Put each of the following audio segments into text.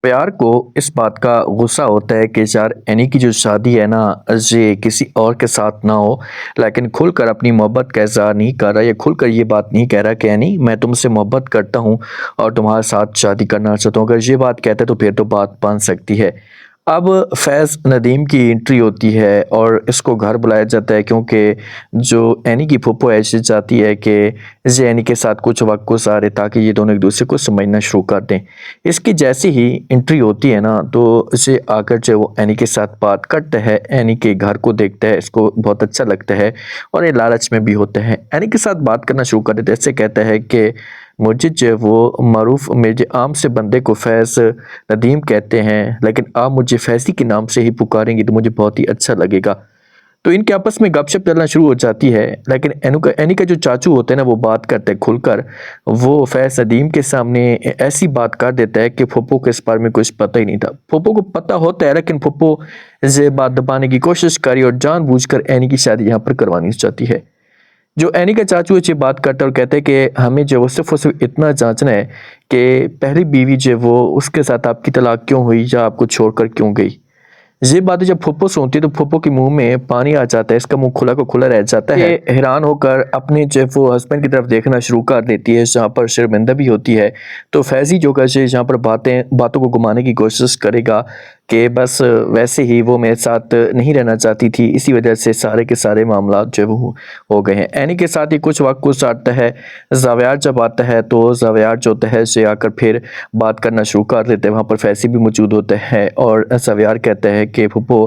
प्यार को इस बात का गुस्सा होता है कि यार एनी की जो शादी है ना, ये किसी और के साथ ना हो। लेकिन खुलकर अपनी मोहब्बत का इज़हार नहीं कर रहा, या खुलकर ये बात नहीं कह रहा कि एनी मैं तुमसे मोहब्बत करता हूँ और तुम्हारे साथ शादी करना चाहता हूँ। अगर ये बात कहता है तो फिर तो बात बन सकती है। अब फैज़ नदीम की एंट्री होती है और इसको घर बुलाया जाता है, क्योंकि जो एनी की फूफो है ये चाहती है कि ये एनी के साथ कुछ वक्त गुजारे ताकि ये दोनों एक दूसरे को समझना शुरू कर दें। इसकी जैसी ही एंट्री होती है ना, तो इसे आकर जो वो एनी के साथ बात करता है, एनी के घर को देखता है, इसको बहुत अच्छा लगता है और ये लालच में भी होता है। एनी के साथ बात करना शुरू कर देता है, इससे कहता है कि मुझे जो है वो मरूफ मेरे आम से बंदे को फैज़ नदीम कहते हैं, लेकिन आप मुझे फैज़ी के नाम से ही पुकारेंगी तो मुझे बहुत ही अच्छा लगेगा। तो इनके आपस में गपशप चलना शुरू हो जाती है, लेकिन एनी का जो चाचू होते हैं ना, वो बात करते हैं खुलकर। वो फैज़ नदीम के सामने ऐसी बात कर देता है कि फूफो को इस बारे में कुछ पता ही नहीं था। फूफो को पता होता है, लेकिन फूफो ये बात दबाने की कोशिश करी और जानबूझकर एनी की शादी यहाँ पर करवानी चाहती है। जो एनी का चाचू अच्छी बात करता है और कहते हैं कि हमें जो वो सिर्फ और सिर्फ इतना जांचना है कि पहली बीवी जो वो उसके साथ आपकी तलाक क्यों हुई या आपको छोड़कर क्यों गई। ये बातें जब फुप्पो सुनती है तो फुप्पो के मुंह में पानी आ जाता है, इसका मुंह खुला को खुला रह जाता है। ये हैरान होकर अपने जो वो हस्बैंड की तरफ देखना शुरू कर देती है, जहाँ पर शर्मिंदा भी होती है। तो फैजी जो कैसे जहाँ पर बातों को घुमाने की कोशिश करेगा कि बस वैसे ही वो मेरे साथ नहीं रहना चाहती थी, इसी वजह से सारे के सारे मामला जो वो हो गए हैं। एनी के साथ ही कुछ वक्त गुजारता है। जावियार जब आता है तो जावियार जो होता है से आकर फिर बात करना शुरू कर देते हैं। वहाँ पर फैसी भी मौजूद होते हैं और जावियार कहते हैं कि फूफो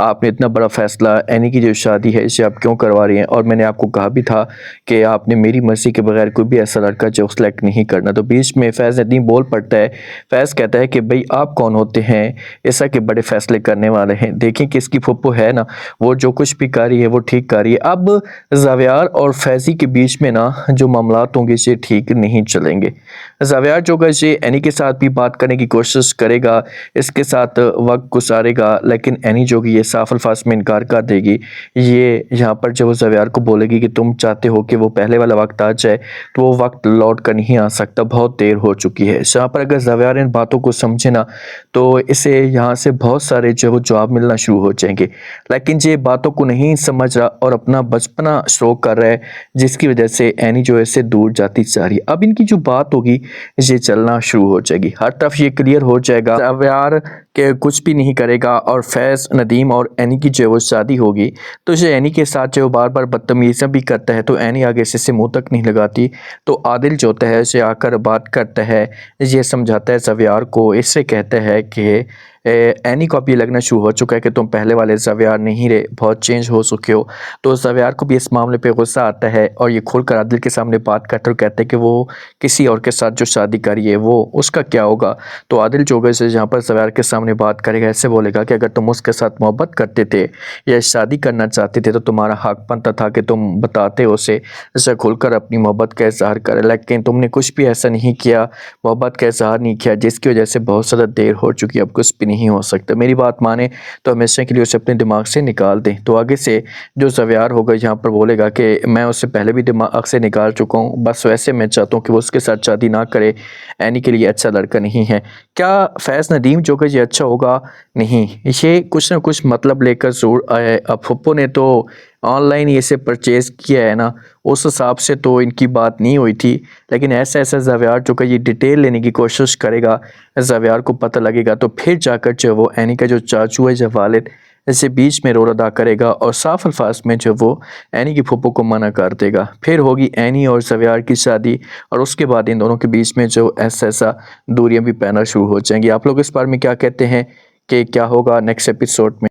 आपने इतना बड़ा फैसला एनी की जो शादी है इसे आप क्यों करवा रही हैं, और मैंने आपको कहा भी था कि आपने मेरी मर्जी के बगैर कोई भी ऐसा लड़का जो सेलेक्ट नहीं करना। तो बीच में फैज़ नदीम बोल पड़ता है। फैज़ कहता है कि भाई आप कौन होते हैं ऐसा के बड़े फैसले करने वाले हैं, देखें कि इसकी फूफो है ना, वो जो कुछ भी कर रही है वो ठीक कर रही है। अब जावियार और फैजी के बीच में ना जो मामलात होंगे ये ठीक नहीं चलेंगे। जावियार जो ये एनी के साथ भी बात करने की कोशिश करेगा, इसके साथ वक्त गुजारेगा, लेकिन एनी जो कि ये साफ अल्फाज में इनकार कर देगी। ये यहाँ पर जब वो जावियार को बोलेगी कि तुम चाहते हो कि वो पहले वाला वक्त आ जाए, तो वो वक्त लौट कर नहीं आ सकता, बहुत देर हो चुकी है। यहाँ पर अगर जावियार इन बातों को समझे ना, तो इसे यहाँ से बहुत सारे जो वो जवाब मिलना शुरू हो जाएंगे। लेकिन ये बातों को नहीं समझ रहा और अपना बचपना शो कर रहा है, जिसकी वजह से एनी जो है इससे दूर जाती जा रही है। अब इनकी जो बात होगी ये चलना शुरू हो जाएगी, हर तरफ ये क्लियर हो जाएगा यार कि कुछ भी नहीं करेगा और फैज़ नदीम और एनी की जो वो शादी होगी। तो ये एनी के साथ जो बार बार बदतमीज़ियाँ भी करता है, तो एनी आगे से मुंह तक नहीं लगाती। तो आदिल जो होता है इसे आकर बात करता है, ये समझाता है ज़ावियार को, इससे कहता है कि एनी को अब ये लगना शुरू हो चुका है कि तुम पहले वाले ज़ावियार नहीं रहे, बहुत चेंज हो चुके हो। तो ज़ावियार को भी इस मामले पे गुस्सा आता है और ये खुलकर आदिल के सामने बात करते और कहते हैं कि वो किसी और के साथ जो शादी करी है वो उसका क्या होगा। तो आदिल जो है यहाँ पर ज़ावियार के सामने बात करेगा, ऐसे बोलेगा कि अगर तुम उसके साथ मोहब्बत करते थे या शादी करना चाहते थे तो तुम्हारा हक बनता था कि तुम बताते उसे, जैसे खुलकर अपनी मोहब्बत का इजहार करे, लेकिन तुमने कुछ भी ऐसा नहीं किया, मोहब्बत का इजहार नहीं किया, जिसकी वजह से बहुत ज़्यादा देर हो चुकी है, अब कुछ भी नहीं हो सकता। मेरी बात माने तो हमेशा के लिए उसे अपने दिमाग से निकाल दें। तो आगे से जो ज़ावियार होगा यहाँ पर बोलेगा कि मैं उससे पहले भी दिमाग से निकाल चुका हूँ, बस वैसे मैं चाहता हूँ कि वो उसके साथ शादी ना करे, एनी के लिए अच्छा लड़का नहीं है। क्या फैज़ नदीम जो कि ये अच्छा होगा? नहीं, ये कुछ ना कुछ मतलब लेकर ज़रूर आया है। अब फुप्पो ने तो ऑनलाइन ही इसे परचेज़ किया है ना, उस हिसाब से तो इनकी बात नहीं हुई थी। लेकिन ऐसा ऐसा ज़ावियार जो कि ये डिटेल लेने की कोशिश करेगा, ज़ावियार को पता लगेगा, तो फिर जाकर जो वो एनी का जो चाचू है, जो वालिद, इसे बीच में रोल अदा करेगा और साफ अल्फाज में जो वो एनी की फूफो को मना कर देगा। फिर होगी एनी और ज़ावियार की शादी और उसके बाद इन दोनों के बीच में जो ऐसा ऐसा दूरियां भी पैना शुरू हो जाएंगी। आप लोग इस बारे में क्या कहते हैं कि क्या होगा नेक्स्ट एपिसोड में?